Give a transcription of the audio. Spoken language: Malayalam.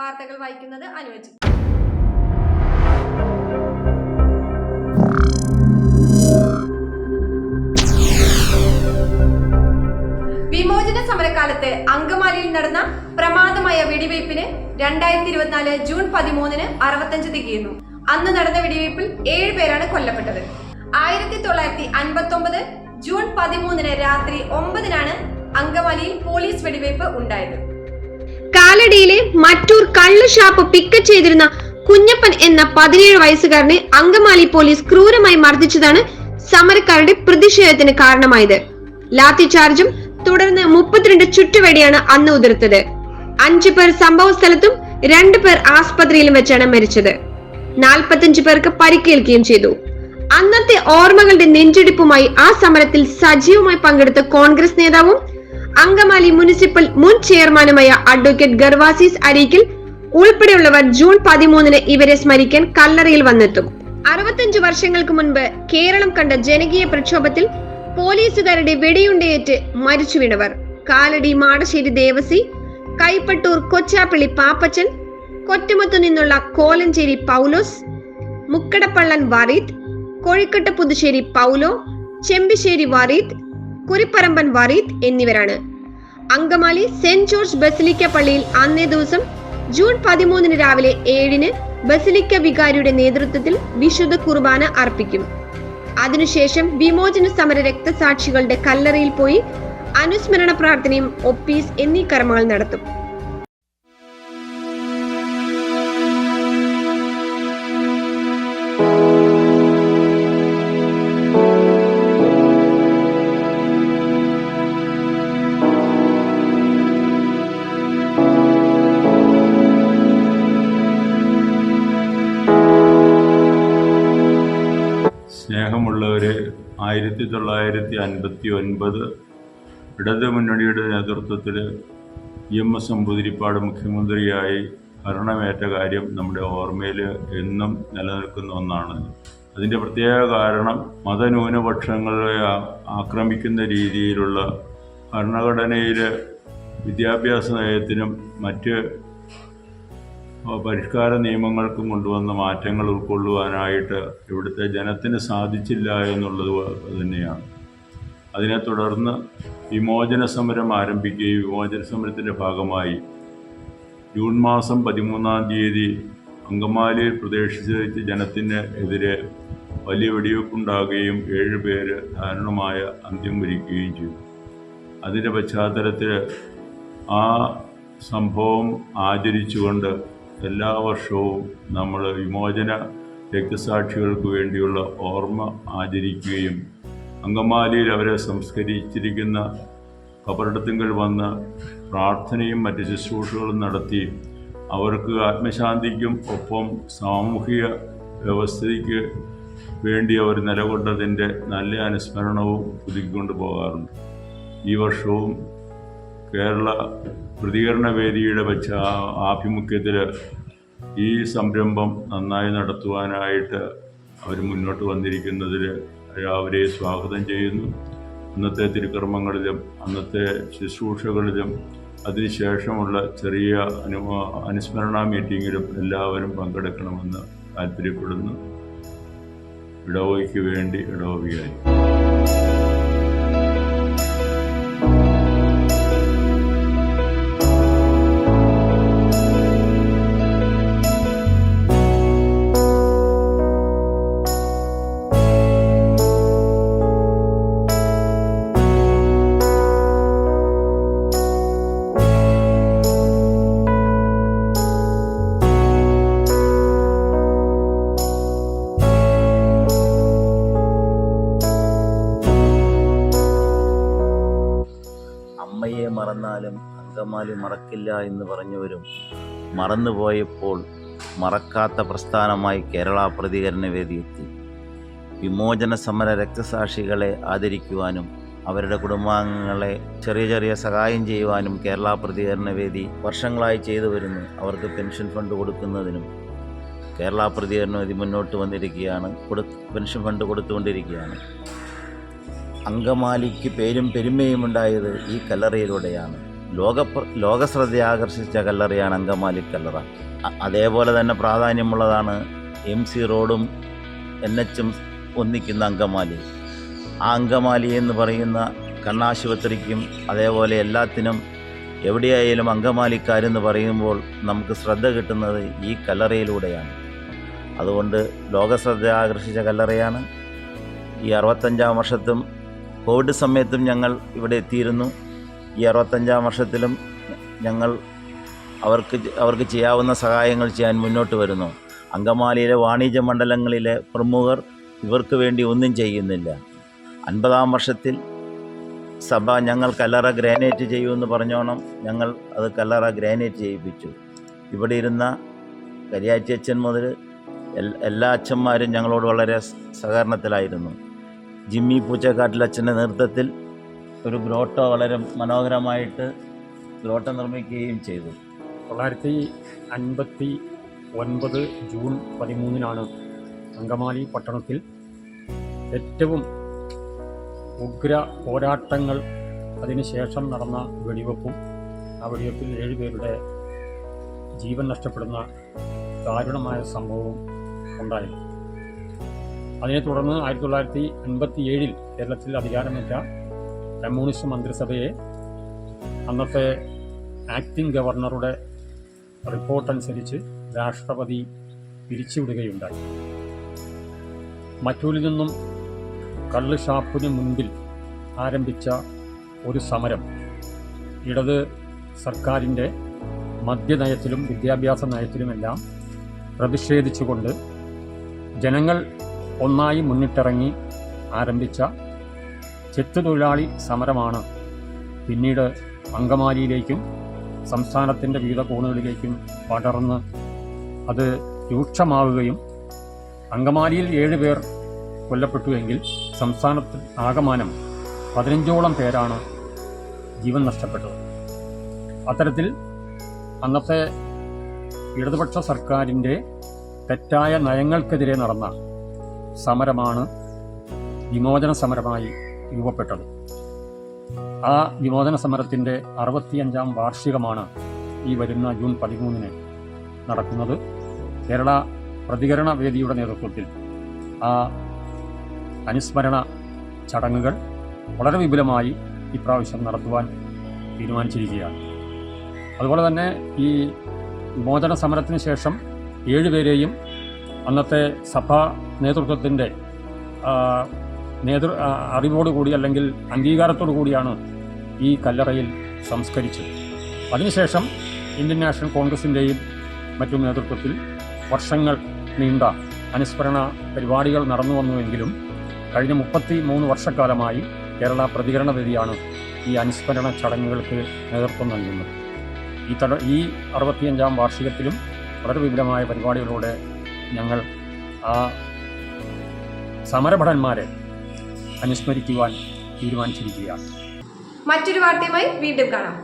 വാർത്തകൾ വായിക്കുന്നത് അനുവജി. വിമോചന സമരകാലത്ത് അങ്കമാലിയിൽ നടന്ന പ്രമാദമായ വെടിവയ്പിന് 2024 ജൂൺ 13 65 തികയുന്നു. അന്ന് നടന്ന വെടിവയ്പിൽ 7 പേരാണ് കൊല്ലപ്പെട്ടത്. 1959 ജൂൺ 13 രാത്രി 9 അങ്കമാലിയിൽ പോലീസ് വെടിവയ്പ് ഉണ്ടായത്. കാലടിയിലെ മറ്റൂർ കള്ള് ഷാപ്പ് പിക്കറ്റ് ചെയ്തിരുന്ന കുഞ്ഞപ്പൻ എന്ന 17 വയസ്സുകാരനെ അങ്കമാലി പോലീസ് ക്രൂരമായി മർദ്ദിച്ചതാണ് സമരക്കാരുടെ പ്രതിഷേധത്തിന് കാരണമായത്. ലാത്തി ചാർജും തുടർന്ന് 32 ചുറ്റുവെടിയാണ് അന്ന് ഉതിർത്തത്. 5 പേർ സംഭവ സ്ഥലത്തും 2 പേർ ആസ്പത്രിയിലും വെച്ചാണ് മരിച്ചത്. 45 പേർക്ക് പരിക്കേൽക്കുകയും ചെയ്തു. അന്നത്തെ ഓർമ്മകളുടെ നെഞ്ചിടിപ്പുമായി ആ സമരത്തിൽ സജീവമായി പങ്കെടുത്ത കോൺഗ്രസ് നേതാവും അങ്കമാലി മുനിസിപ്പൽ മുൻ ചെയർമാനുമായ അഡ്വക്കേറ്റ് ഗർവാസിസ് അരീക്കൽ ഉൾപ്പെടെയുള്ളവർ ജൂൺ 13 ഇവരെ സ്മരിക്കാൻ കല്ലറയിൽ വന്നെത്തും. 65 വർഷങ്ങൾക്ക് മുൻപ് കേരളം കണ്ട ജനകീയ പ്രക്ഷോഭത്തിൽ പോലീസുകാരുടെ വെടിയുണ്ടയേറ്റ് മരിച്ചു വീണവർ കാലടി മാടശ്ശേരി ദേവസി, കൈപ്പട്ടൂർ കൊച്ചാപ്പള്ളി പാപ്പച്ചൻ, കൊറ്റമത്തു നിന്നുള്ള കോലഞ്ചേരി പൗലോസ്, മുക്കടപ്പള്ളൻ വറീദ്, കോഴിക്കട്ട് പുതുശ്ശേരി പൗലോ, ചെമ്പിശ്ശേരി വറീദ്, കുരിപ്പറമ്പൻ വറീദ് എന്നിവരാണ്. അങ്കമാലി സെന്റ് ജോർജ് ബസിലിക്ക പള്ളിയിൽ അന്നേ ദിവസം ജൂൺ 13 രാവിലെ 7 ബസിലിക്ക വികാരിയുടെ നേതൃത്വത്തിൽ വിശുദ്ധ കുർബാന അർപ്പിക്കും. അതിനുശേഷം വിമോചന സമര രക്തസാക്ഷികളുടെ കല്ലറയിൽ പോയി അനുസ്മരണ പ്രാർത്ഥനയും ഒപ്പീസ് എന്നീ കർമ്മങ്ങൾ നടത്തും. സ്നേഹമുള്ളവരെ, 1959 ഇടതുമുന്നണിയുടെ നേതൃത്വത്തിൽ EMS നമ്പൂതിരിപ്പാട് മുഖ്യമന്ത്രിയായി ഭരണമേറ്റ കാര്യം നമ്മുടെ ഓർമ്മയിൽ എന്നും നിലനിൽക്കുന്ന ഒന്നാണ്. അതിൻ്റെ പ്രത്യേക കാരണം മതന്യൂനപക്ഷങ്ങളെ ആക്രമിക്കുന്ന രീതിയിലുള്ള ഭരണഘടനയിൽ വിദ്യാഭ്യാസ നയത്തിനും മറ്റ് പരിഷ്കാര നിയമങ്ങൾക്കും കൊണ്ടുവന്ന മാറ്റങ്ങൾ ഉൾക്കൊള്ളുവാനായിട്ട് ഇവിടുത്തെ ജനത്തിന് സാധിച്ചില്ല എന്നുള്ളത് തന്നെയാണ്. അതിനെ തുടർന്ന് വിമോചന സമരം ആരംഭിക്കുകയും വിമോചന സമരത്തിൻ്റെ ഭാഗമായി ജൂൺ മാസം 13 അങ്കമാലിയിൽ പ്രദേശിച്ച ജനത്തിന് എതിരെ വലിയ വെടിവെപ്പുണ്ടാകുകയും 7 പേര് ദാരുണമായ അന്ത്യം വരിക്കുകയും ചെയ്തു. അതിൻ്റെ പശ്ചാത്തലത്തിൽ ആ സംഭവം ആചരിച്ചുകൊണ്ട് എല്ലാ വർഷവും നമ്മൾ വിമോചന രക്തസാക്ഷികൾക്ക് വേണ്ടിയുള്ള ഓർമ്മ ആചരിക്കുകയും അങ്കമാലിയിൽ അവരെ സംസ്കരിച്ചിരിക്കുന്ന ഖബറിടത്തിങ്കൽ വന്ന് പ്രാർത്ഥനയും മറ്റ് ശുശ്രൂഷകളും നടത്തി അവർക്ക് ആത്മശാന്തിക്കും ഒപ്പം സാമൂഹിക വ്യവസ്ഥയ്ക്ക് വേണ്ടി അവർ നിലകൊണ്ടതിൻ്റെ നല്ല അനുസ്മരണവും പുതുക്കിക്കൊണ്ട് പോകാറുണ്ട്. ഈ വർഷവും കേരള പ്രതികരണ വേദിയുടെ ആഭിമുഖ്യത്തിൽ ഈ സംരംഭം നന്നായി നടത്തുവാനായിട്ട് അവർ മുന്നോട്ട് വന്നിരിക്കുന്നതിൽ അവരെ സ്വാഗതം ചെയ്യുന്നു. അന്നത്തെ തിരുക്കർമ്മങ്ങളിലും അന്നത്തെ ശുശ്രൂഷകളിലും അതിനുശേഷമുള്ള ചെറിയ അനുസ്മരണ മീറ്റിങ്ങിലും എല്ലാവരും പങ്കെടുക്കണമെന്ന് താല്പര്യപ്പെടുന്നു. ഇടവകയ്ക്ക് വേണ്ടി ഇടവകയായി. അമ്മയെ മറന്നാലും അങ്കമാലി മറക്കില്ല എന്ന് പറഞ്ഞവരും മറന്നുപോയപ്പോൾ മറക്കാത്ത പ്രസ്ഥാനമായി കേരള പ്രതികരണ വേദി എത്തി. വിമോചന സമര രക്തസാക്ഷികളെ ആദരിക്കുവാനും അവരുടെ കുടുംബാംഗങ്ങളെ ചെറിയ ചെറിയ സഹായം ചെയ്യുവാനും കേരള പ്രതികരണ വേദി വർഷങ്ങളായി ചെയ്തു വരുന്നു. അവർക്ക് പെൻഷൻ ഫണ്ട് കൊടുക്കുന്നതിനും കേരള പ്രതികരണ വേദി മുന്നോട്ട് വന്നിരിക്കുകയാണ്. Pension fund കൊടുത്തുകൊണ്ടിരിക്കുകയാണ്. അങ്കമാലിക്ക് പേരും പെരുമയും ഉണ്ടായത് ഈ കല്ലറയിലൂടെയാണ്. ലോകശ്രദ്ധ ആകർഷിച്ച കല്ലറയാണ് അങ്കമാലി കല്ലറ. അതേപോലെ തന്നെ പ്രാധാന്യമുള്ളതാണ് MC റോഡും NHും ഒന്നിക്കുന്ന അങ്കമാലി. ആ അങ്കമാലി എന്ന് പറയുന്ന കണ്ണാശുപത്രിക്കും അതേപോലെ എല്ലാത്തിനും എവിടെയായാലും അങ്കമാലിക്കാരെന്ന് പറയുമ്പോൾ നമുക്ക് ശ്രദ്ധ കിട്ടുന്നത് ഈ കല്ലറയിലൂടെയാണ്. അതുകൊണ്ട് ലോകശ്രദ്ധ ആകർഷിച്ച കല്ലറയാണ്. ഈ 65-ാം വർഷത്തും കോവിഡ് സമയത്തും ഞങ്ങൾ ഇവിടെ എത്തിയിരുന്നു. ഈ 65-ാം വർഷത്തിലും ഞങ്ങൾ അവർക്ക് ചെയ്യാവുന്ന സഹായങ്ങൾ ചെയ്യാൻ മുന്നോട്ട് വരുന്നു. അങ്കമാലിയിലെ വാണിജ്യ മണ്ഡലങ്ങളിലെ പ്രമുഖർ ഇവർക്ക് വേണ്ടി ഒന്നും ചെയ്യുന്നില്ല. 50-ാം വർഷത്തിൽ സഭ ഞങ്ങൾ കല്ലറ ഗ്രാനൈറ്റ് ചെയ്യുമെന്ന് പറഞ്ഞോണം ഞങ്ങൾ അത് കല്ലറ ഗ്രാനൈറ്റ് ചെയ്യിപ്പിച്ചു. ഇവിടെ ഇരുന്ന കരിയാച്ചി അച്ഛൻ മുതൽ എല്ലാ അച്ഛന്മാരും ഞങ്ങളോട് വളരെ സഹകരണത്തിലായിരുന്നു. ജിമ്മി പൂച്ചക്കാട്ടിലച്ഛൻ്റെ നേതൃത്വത്തിൽ ഒരു ഗ്രോട്ട വളരെ മനോഹരമായിട്ട് ഗ്രോട്ട നിർമ്മിക്കുകയും ചെയ്തു. 1959 ജൂൺ 13 അങ്കമാലി പട്ടണത്തിൽ ഏറ്റവും ഉഗ്ര പോരാട്ടങ്ങൾ അതിനുശേഷം നടന്ന വെടിവെപ്പും ആ വെടിവെപ്പിൽ 7 പേരുടെ ജീവൻ നഷ്ടപ്പെടുന്ന ദാരുണമായ സംഭവവും ഉണ്ടായി. അതിനെ തുടർന്ന് 1957 കേരളത്തിൽ അധികാരമേറ്റ കമ്മ്യൂണിസ്റ്റ് മന്ത്രിസഭയെ അന്നത്തെ ആക്ടിംഗ് ഗവർണറുടെ റിപ്പോർട്ടനുസരിച്ച് രാഷ്ട്രപതി പിരിച്ചുവിടുകയുണ്ടായി. മറ്റൂരിൽ നിന്നും കള്ള് ഷാപ്പിന് മുൻപിൽ ആരംഭിച്ച ഒരു സമരം ഇടത് സർക്കാരിൻ്റെ മദ്യനയത്തിലും വിദ്യാഭ്യാസ നയത്തിലുമെല്ലാം പ്രതിഷേധിച്ചുകൊണ്ട് ജനങ്ങൾ ഒന്നായി മുന്നിട്ടിറങ്ങി ആരംഭിച്ച ചെത്തുതൊഴിലാളി സമരമാണ് പിന്നീട് അങ്കമാലിയിലേക്കും സംസ്ഥാനത്തിൻ്റെ വിവിധ കോണുകളിലേക്കും പടർന്ന് അത് രൂക്ഷമാവുകയും അങ്കമാലിയിൽ 7 പേർ കൊല്ലപ്പെട്ടുവെങ്കിൽ സംസ്ഥാനത്തിൽ ആകമാനം 15ഓളം പേരാണ് ജീവൻ നഷ്ടപ്പെട്ടത്. അത്തരത്തിൽ അന്നത്തെ ഇടതുപക്ഷ സർക്കാരിൻ്റെ തെറ്റായ നയങ്ങൾക്കെതിരെ നടന്ന സമരമാണ് വിമോചന സമരമായി രൂപപ്പെട്ടത്. ആ വിമോചന സമരത്തിൻ്റെ 65-ാം വാർഷികമാണ് ഈ വരുന്ന ജൂൺ 13 നടക്കുന്നത്. കേരള പ്രതികരണ വേദിയുടെ നേതൃത്വത്തിൽ ആ അനുസ്മരണ ചടങ്ങുകൾ വളരെ വിപുലമായി ഇപ്രാവശ്യം നടത്തുവാൻ തീരുമാനിച്ചിരിക്കുകയാണ്. അതുപോലെ തന്നെ ഈ വിമോചന സമരത്തിന് ശേഷം 7 പേരെയും അന്നത്തെ സഭാ നേതൃത്വത്തിൻ്റെ അറിവോടുകൂടി അല്ലെങ്കിൽ അംഗീകാരത്തോടു കൂടിയാണ് ഈ കല്ലറയിൽ സംസ്കരിച്ചത്. അതിനുശേഷം ഇന്ത്യൻ നാഷണൽ കോൺഗ്രസിൻ്റെയും മറ്റും നേതൃത്വത്തിൽ വർഷങ്ങൾ നീണ്ട അനുസ്മരണ പരിപാടികൾ നടന്നു വന്നുവെങ്കിലും കഴിഞ്ഞ 33 വർഷക്കാലമായി കേരള പ്രതികരണ വേദിയാണ് ഈ അനുസ്മരണ ചടങ്ങുകൾക്ക് നേതൃത്വം നൽകുന്നത്. ഈ 65-ാം വാർഷികത്തിലും വളരെ വിപുലമായ പരിപാടികളോടെ ഞങ്ങൾ ആ സമരഭടന്മാരെ അനുസ്മരിക്കുവാൻ തീരുമാനിച്ചിരിക്കുകയാണ്. മറ്റൊരു വാർത്തയുമായി വീണ്ടും കാണാം.